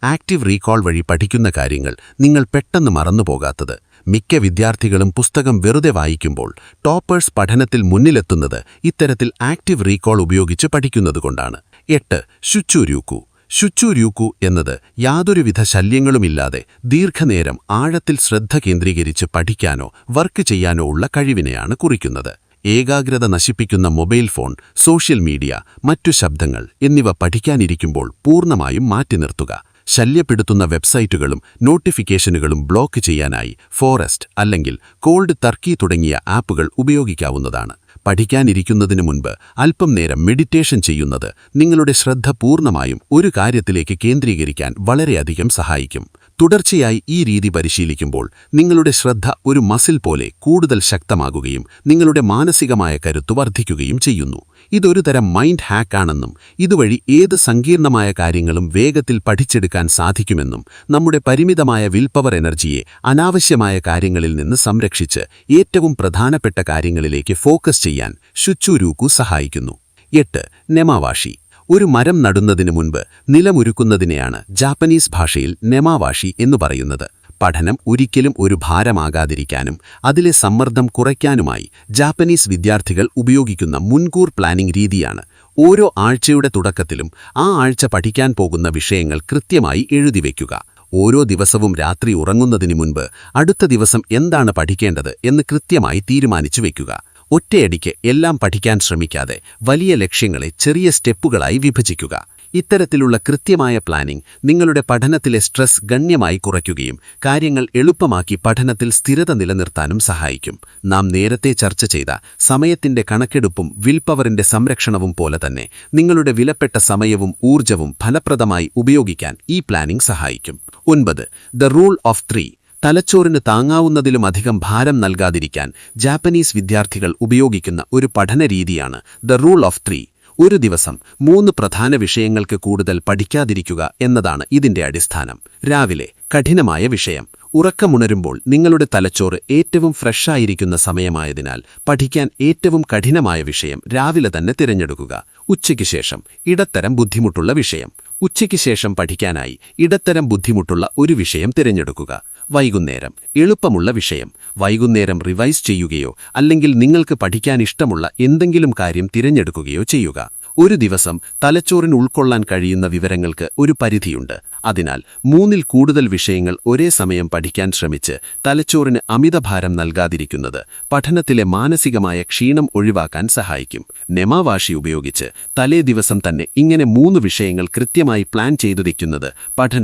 Active recall വഴി പഠിക്കുന്ന കാര്യങ്ങൾ നിങ്ങൾ പെട്ടെന്ന് മറന്നുപോകാത്തത്. മിക്ക വിദ്യാർത്ഥികളും പുസ്തകം വെറുതെ വായിക്കുമ്പോൾ ടോപ്പേഴ്സ് പഠനത്തിൽ മുന്നിലെത്തുന്നത് ഇത്തരത്തിൽ ആക്റ്റീവ് റീകോൾ ഉപയോഗിച്ച് പഠിക്കുന്നതുകൊണ്ടാണ്. 8. ശുചുര്യൂക്കു. ശുചുര്യൂക്കു എന്നത് യാതൊരുവിധ ശല്യങ്ങളുമില്ലാതെ ദീർഘനേരം ആഴത്തിൽ ശ്രദ്ധ കേന്ദ്രീകരിച്ച് പഠിക്കാനോ വർക്ക് ചെയ്യാനോ ഉള്ള കഴിവിനെയാണ് കുറിക്കുന്നത്. ഏകാഗ്രത നശിപ്പിക്കുന്ന മൊബൈൽ ഫോൺ, സോഷ്യൽ മീഡിയ, മറ്റു ശബ്ദങ്ങൾ എന്നിവ പഠിക്കാനിരിക്കുമ്പോൾ പൂർണ്ണമായും മാറ്റി നിർത്തുക. ശല്യപ്പെടുത്തുന്ന വെബ്സൈറ്റുകളും നോട്ടിഫിക്കേഷനുകളും ബ്ലോക്ക് ചെയ്യാനായി ഫോറസ്റ്റ് അല്ലെങ്കിൽ കോൾഡ് ടർക്കി തുടങ്ങിയ ആപ്പുകൾ ഉപയോഗിക്കാവുന്നതാണ്. പഠിക്കാനിരിക്കുന്നതിനു മുൻപ് അല്പം നേരം മെഡിറ്റേഷൻ ചെയ്യുന്നത് നിങ്ങളുടെ ശ്രദ്ധ പൂർണ്ണമായും ഒരു കാര്യത്തിലേക്ക് കേന്ദ്രീകരിക്കാൻ വളരെയധികം സഹായിക്കും. തുടർച്ചയായി ഈ രീതി പരിശീലിക്കുമ്പോൾ നിങ്ങളുടെ ശ്രദ്ധ ഒരു മസിൽ പോലെ കൂടുതൽ ശക്തമാകുകയും നിങ്ങളുടെ മാനസികമായ കരുത്ത് വർദ്ധിക്കുകയും ചെയ്യുന്നു. ഇതൊരു തരം മൈൻഡ് ഹാക്കാണെന്നും ഇതുവഴി ഏത് സങ്കീർണമായ കാര്യങ്ങളും വേഗത്തിൽ പഠിച്ചെടുക്കാൻ സാധിക്കുമെന്നും നമ്മുടെ പരിമിതമായ വിൽപവർ എനർജിയെ അനാവശ്യമായ കാര്യങ്ങളിൽ നിന്ന് സംരക്ഷിച്ച് ഏറ്റവും പ്രധാനപ്പെട്ട കാര്യങ്ങളിലേക്ക് ഫോക്കസ് ചെയ്യാൻ ശുചുര്യൂക്കു സഹായിക്കുന്നു. 8. നെമാവാഷി. ഒരു മരം നടുന്നതിനു മുൻപ് നിലമൊരുക്കുന്നതിനെയാണ് ജാപ്പനീസ് ഭാഷയിൽ നെമാവാഷി എന്നു പറയുന്നത്. പഠനം ഒരിക്കലും ഒരു ഭാരമാകാതിരിക്കാനും അതിലെ സമ്മർദ്ദം കുറയ്ക്കാനുമായി ജാപ്പനീസ് വിദ്യാർത്ഥികൾ ഉപയോഗിക്കുന്ന മുൻകൂർ പ്ലാനിംഗ് രീതിയാണ്. ഓരോ ആഴ്ചയുടെ തുടക്കത്തിലും ആ ആഴ്ച പഠിക്കാൻ പോകുന്ന വിഷയങ്ങൾ കൃത്യമായി എഴുതിവെക്കുക. ഓരോ ദിവസവും രാത്രി ഉറങ്ങുന്നതിനു മുൻപ് അടുത്ത ദിവസം എന്താണ് പഠിക്കേണ്ടത് എന്ന് കൃത്യമായി തീരുമാനിച്ചു വയ്ക്കുക. ഒറ്റയടിക്ക് എല്ലാം പഠിക്കാൻ ശ്രമിക്കാതെ വലിയ ലക്ഷ്യങ്ങളെ ചെറിയ സ്റ്റെപ്പുകളായി വിഭജിക്കുക. ഇത്തരത്തിലുള്ള കൃത്യമായ പ്ലാനിംഗ് നിങ്ങളുടെ പഠനത്തിലെ സ്ട്രെസ് ഗണ്യമായി കുറയ്ക്കുകയും കാര്യങ്ങൾ എളുപ്പമാക്കി പഠനത്തിൽ സ്ഥിരത നിലനിർത്താനും സഹായിക്കും. നാം നേരത്തെ ചർച്ച ചെയ്ത സമയത്തിന്റെ കണക്കെടുപ്പും വിൽപവറിന്റെ സംരക്ഷണവും പോലെ തന്നെ നിങ്ങളുടെ വിലപ്പെട്ട സമയവും ഊർജവും ഫലപ്രദമായി ഉപയോഗിക്കാൻ ഈ പ്ലാനിംഗ് സഹായിക്കും. 9. The rule of 3. തലച്ചോറിന് താങ്ങാവുന്നതിലുമധികം ഭാരം നൽകാതിരിക്കാൻ ജാപ്പനീസ് വിദ്യാർത്ഥികൾ ഉപയോഗിക്കുന്ന ഒരു പഠനരീതിയാണ് ദ റൂൾ ഓഫ് 3. ഒരു ദിവസം 3 പ്രധാന വിഷയങ്ങൾക്ക് കൂടുതൽ പഠിക്കാതിരിക്കുക എന്നതാണ് ഇതിന്റെ അടിസ്ഥാനം. രാവിലെ കഠിനമായ വിഷയം. ഉറക്കമുണരുമ്പോൾ നിങ്ങളുടെ തലച്ചോറ് ഏറ്റവും ഫ്രഷായിരിക്കുന്ന സമയമായതിനാൽ പഠിക്കാൻ ഏറ്റവും കഠിനമായ വിഷയം രാവിലെ തന്നെ തിരഞ്ഞെടുക്കുക. ഉച്ചയ്ക്ക് ശേഷം ഇടത്തരം ബുദ്ധിമുട്ടുള്ള വിഷയം. ഉച്ചയ്ക്ക് ശേഷം പഠിക്കാനായി ഇടത്തരം ബുദ്ധിമുട്ടുള്ള ഒരു വിഷയം തിരഞ്ഞെടുക്കുക. വൈകുന്നേരം എളുപ്പമുള്ള വിഷയം. വൈകുന്നേരം റിവൈസ് ചെയ്യുകയോ അല്ലെങ്കിൽ നിങ്ങൾക്ക് പഠിക്കാൻ ഇഷ്ടമുള്ള എന്തെങ്കിലും കാര്യം തിരഞ്ഞെടുക്കുകയോ ചെയ്യുക. ഒരു ദിവസം തലച്ചോറിന് ഉൾക്കൊള്ളാൻ കഴിയുന്ന വിവരങ്ങൾക്ക് ഒരു പരിധിയുണ്ട്. അതിനാൽ 3ൽ കൂടുതൽ വിഷയങ്ങൾ ഒരേ സമയം പഠിക്കാൻ ശ്രമിച്ച് തലച്ചോറിന് അമിതഭാരം നൽകാതിരിക്കുന്നത് പഠനത്തിലെ മാനസികമായ ക്ഷീണം ഒഴിവാക്കാൻ സഹായിക്കും. നെമാവാഷി ഉപയോഗിച്ച് തലേ ദിവസം തന്നെ ഇങ്ങനെ 3 വിഷയങ്ങൾ കൃത്യമായി പ്ലാൻ ചെയ്തു വയ്ക്കുന്നത് പഠനം